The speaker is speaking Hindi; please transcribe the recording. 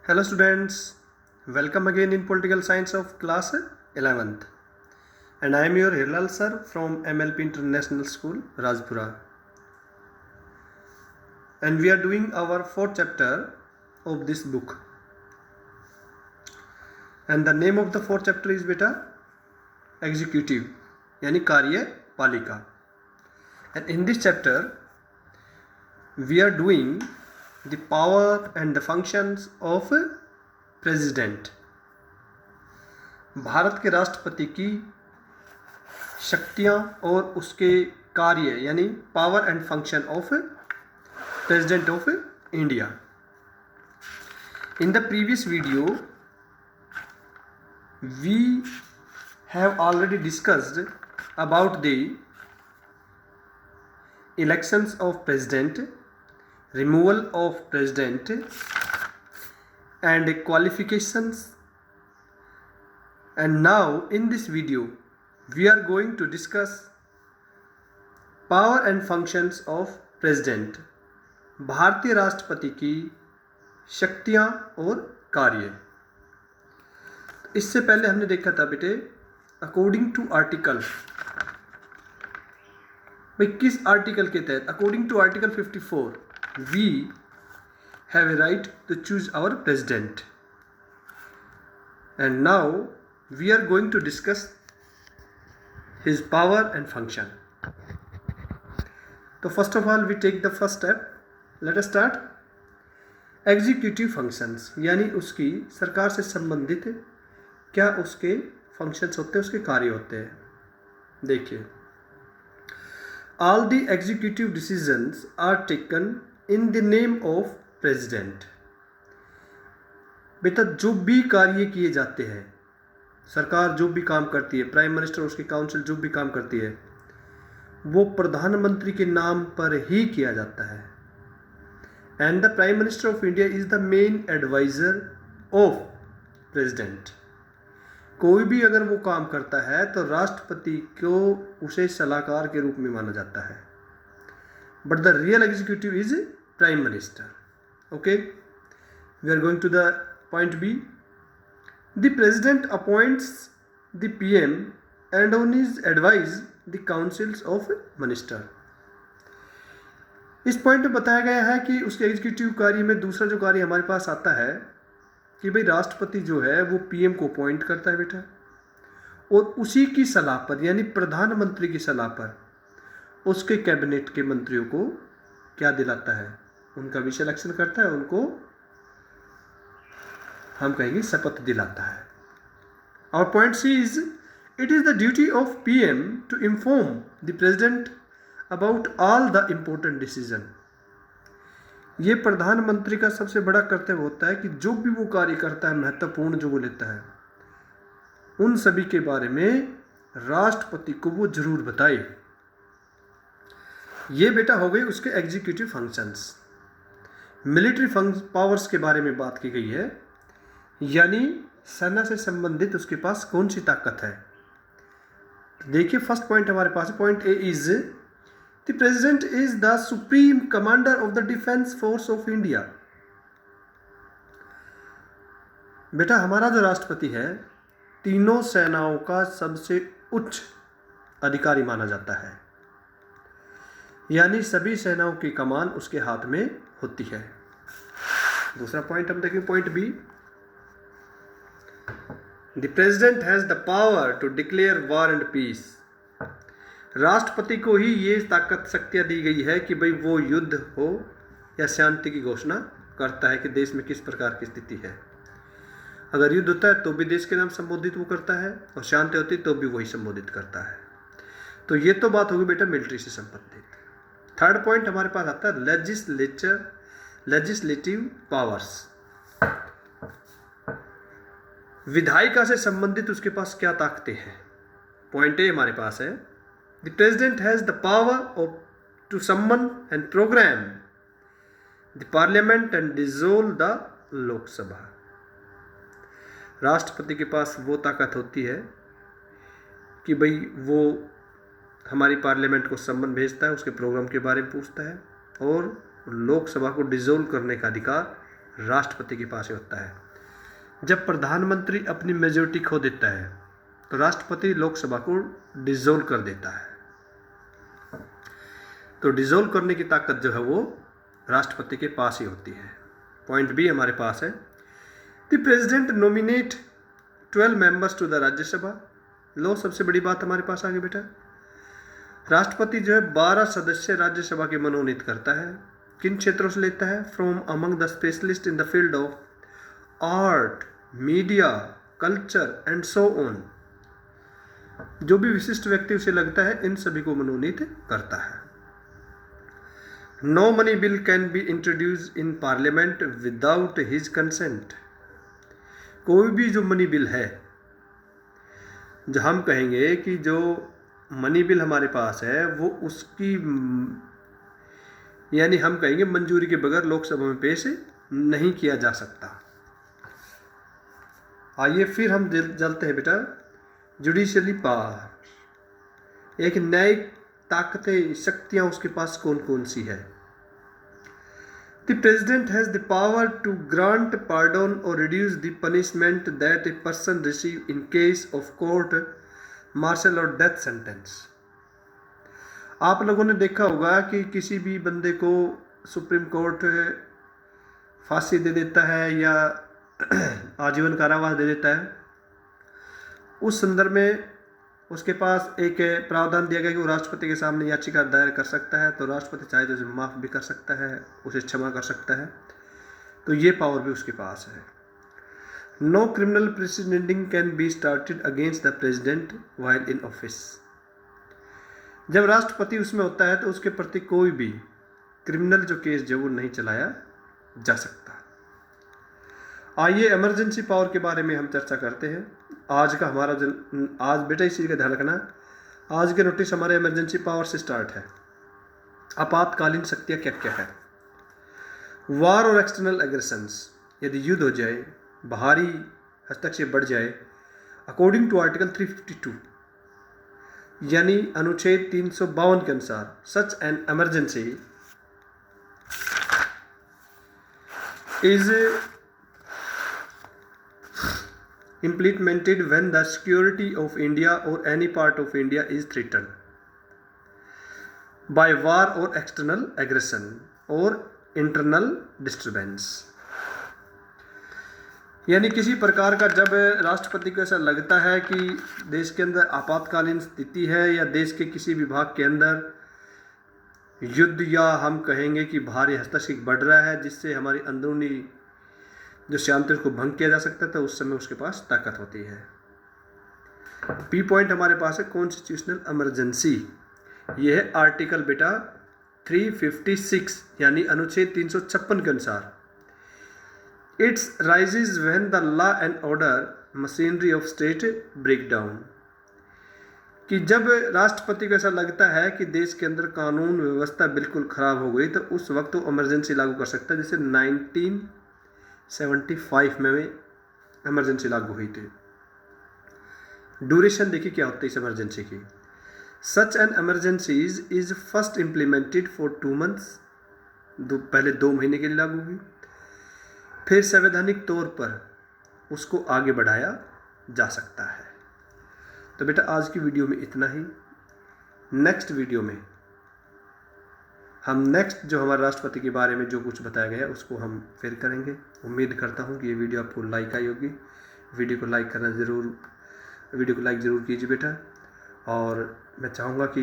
Hello students, welcome again in Political Science of class 11th, and I am your Hilal sir from MLP International School, Rajpura, and we are doing our fourth chapter of this book, and the name of the fourth chapter is beta executive यानी कार्यपालिका, and in this chapter we are doing the power and the functions of president. Bharat के राष्ट्रपति की शक्तियाँ और उसके कार्य यानी power and function of president of India. In the previous video we have already discussed about the elections of president, removal of president and qualifications, and now in this video we are going to discuss power and functions of president, भारतीय राष्ट्रपति की शक्तियाँ और कार्य. इससे पहले हमने देखा था बेटे अकॉर्डिंग टू आर्टिकल, भाई किस आर्टिकल के तहत, according to article 54 we have a right to choose our president, and now we are going to discuss his power and function. So first of all we take the first step. Let us start. Executive functions यानी उसकी सरकार से संबंधित क्या उसके फंक्शंस होते हैं, उसके कार्य होते हैं. देखिए, all the executive decisions are taken in the name of president. बेटा जो भी कार्य किए जाते हैं, सरकार जो भी काम करती है, प्राइम मिनिस्टर उसकी काउंसिल जो भी काम करती है, वो प्रधानमंत्री के नाम पर ही किया जाता है. And the prime minister of India is the main adviser of president. कोई भी अगर वो काम करता है तो राष्ट्रपति को उसे सलाहकार के रूप में माना जाता है. But the real executive is prime minister. Okay, we are going to the point B. The president appoints the PM and on his advice the councils of minister. इस पॉइंट में बताया गया है कि उसके एग्जीक्यूटिव कार्य में दूसरा जो कार्य हमारे पास आता है कि भाई राष्ट्रपति जो है वो पीएम को अपॉइंट करता है बेटा, और उसी की सलाह पर यानी प्रधानमंत्री की सलाह पर उसके कैबिनेट के मंत्रियों को क्या दिलाता है, उनका भी सिलेक्शन करता है, उनको हम कहेंगे शपथ दिलाता है. और point C is it is the duty of PM to inform the president about all the important decision. ये प्रधानमंत्री का सबसे बड़ा कर्तव्य होता है कि जो भी वो कार्य करता है, महत्वपूर्ण जो वो लेता है, उन सभी के बारे में राष्ट्रपति को वो जरूर बताए. ये बेटा हो गई उसके एग्जीक्यूटिव फंक्शंस. मिलिट्री पावर्स के बारे में बात की गई है, यानी सेना से संबंधित उसके पास कौन सी ताकत है. देखिए फर्स्ट पॉइंट हमारे पास, point A is the president is the supreme commander of the defence force of India. बेटा हमारा जो राष्ट्रपति है तीनों सेनाओं का सबसे उच्च अधिकारी माना जाता है, यानी सभी सेनाओं की कमान उसके हाथ में होती है. दूसरा पॉइंट हम देखें, point B. The president has the power to declare war and peace. राष्ट्रपति को ही ये ताकत शक्तियाँ दी गई है कि भाई वो युद्ध हो या शांति की घोषणा करता है कि देश में किस प्रकार की स्थिति है. अगर युद्ध होता है तो भी देश के नाम संबोधित वो करता है, और शांति होती तो भी वही संबोधित करता है. तो ये तो बात होगी बेटा मिलिट्री से संबंधित. थर्ड पॉइंट हमारे पास आता है लेजिस्लेटिव पावर्स. विधायिका से संबंधित उसके पास क्या ताकतें हैं. पॉइंट ए हमारे पास है, the president has the power of to summon and program the parliament and dissolve the Lok Sabha. राष्ट्रपति के पास वो ताकत होती है कि भाई वो हमारी पार्लियामेंट को सम्मन भेजता है, उसके प्रोग्राम के बारे में पूछता है, और लोकसभा को डिसॉल्व करने का अधिकार राष्ट्रपति के पास ही होता है। जब प्रधानमंत्री अपनी मेजोरिटी खो देता है तो राष्ट्रपति लोकसभा को डिसॉल्व कर देता है। तो डिसॉल्व करने की ताकत जो है वो राष्ट्रपति के पास ही होती है। पॉइंट बी हमारे पास है, the president nominate 12 members to the Rajya Sabha. लो, सबसे बड़ी बात हमारे पास आगे बेटा, राष्ट्रपति जो है 12 सदस्य राज्यसभा के मनोनीत करता है। किन क्षेत्रों से लेता है? From among the specialist in the field of art, media, culture and so on. जो भी विशिष्ट व्यक्ति उसे लगता है इन सभी को मनोनीत करता है। No money bill can be introduce in parliament without his consent. कोई भी जो मनी बिल है, जो हम कहेंगे कि जो मनी बिल हमारे पास है वो उसकी यानी हम कहेंगे मंजूरी के बगैर लोकसभा में पेश नहीं किया जा सकता। आइए फिर हम चलते हैं बेटा जुडिशियली पावर। एक न्यायिक ताकतें, शक्तियां उसके पास कौन कौन सी है? The president has the power to grant pardon और reduce the punishment that a person receive in case of court martial और डेथ सेंटेंस। आप लोगों ने देखा होगा कि किसी भी बंदे को सुप्रीम कोर्ट फांसी दे देता है या आजीवन कारावास दे देता है, उस संदर्भ में उसके पास एक प्रावधान दिया गया कि वो राष्ट्रपति के सामने याचिका दायर कर सकता है। तो राष्ट्रपति चाहे तो उसे माफ़ भी कर सकता है, उसे क्षमा कर सकता है। तो ये पावर भी उसके पास है। No criminal proceeding can be started against the president while in office. जब राष्ट्रपति उसमें होता है तो उसके प्रति कोई भी क्रिमिनल जो केस जो वो नहीं चलाया जा सकता। आइए इमरजेंसी पावर के बारे में हम चर्चा करते हैं। आज का हमारा आज बेटा इस चीज़ का ध्यान रखना, आज के नोटिस हमारे इमरजेंसी पावर से स्टार्ट है। आपातकालीन शक्तियाँ क्या क्या है? वार और एक्सटर्नल एग्रेशंस, यदि युद्ध हो जाए, बाहरी हस्तक्षेप बढ़ जाए, अकॉर्डिंग टू आर्टिकल 352 यानी अनुच्छेद 352 के अनुसार, such an emergency is implemented when the security of India or any part of India is threatened by war or external aggression or internal disturbance। यानी किसी प्रकार का जब राष्ट्रपति को ऐसा लगता है कि देश के अंदर आपातकालीन स्थिति है या देश के किसी विभाग के अंदर युद्ध या हम कहेंगे कि भारी हस्तक्षेप बढ़ रहा है जिससे हमारी अंदरूनी जो शांति को भंग किया जा सकता है, तो उस समय उसके पास ताकत होती है। पी पॉइंट हमारे पास है कॉन्स्टिट्यूशनल इमरजेंसी। यह है आर्टिकल बेटा 356 यानी अनुच्छेद 356 के अनुसार, it's raises when the law and order machinery of state break down. कि जब राष्ट्रपति को ऐसा लगता है कि देश के अंदर कानून व्यवस्था बिल्कुल खराब हो गई, तो उस वक्त वो इमरजेंसी लागू कर सकता है। जैसे 1975 में इमरजेंसी लागू हुई थी। ड्यूरेशन देखिए क्या होती है इस इमरजेंसी की। Such an emergencies is first implemented for 2 months, पहले 2 महीने के लिए लागू हुई, फिर संवैधानिक तौर पर उसको आगे बढ़ाया जा सकता है। तो बेटा आज की वीडियो में इतना ही। नेक्स्ट वीडियो में हम नेक्स्ट जो हमारे राष्ट्रपति के बारे में जो कुछ बताया गया उसको हम फिर करेंगे। उम्मीद करता हूँ कि ये वीडियो आपको लाइक आई होगी। वीडियो को लाइक करना वीडियो को लाइक ज़रूर कीजिए बेटा। और मैं चाहूँगा कि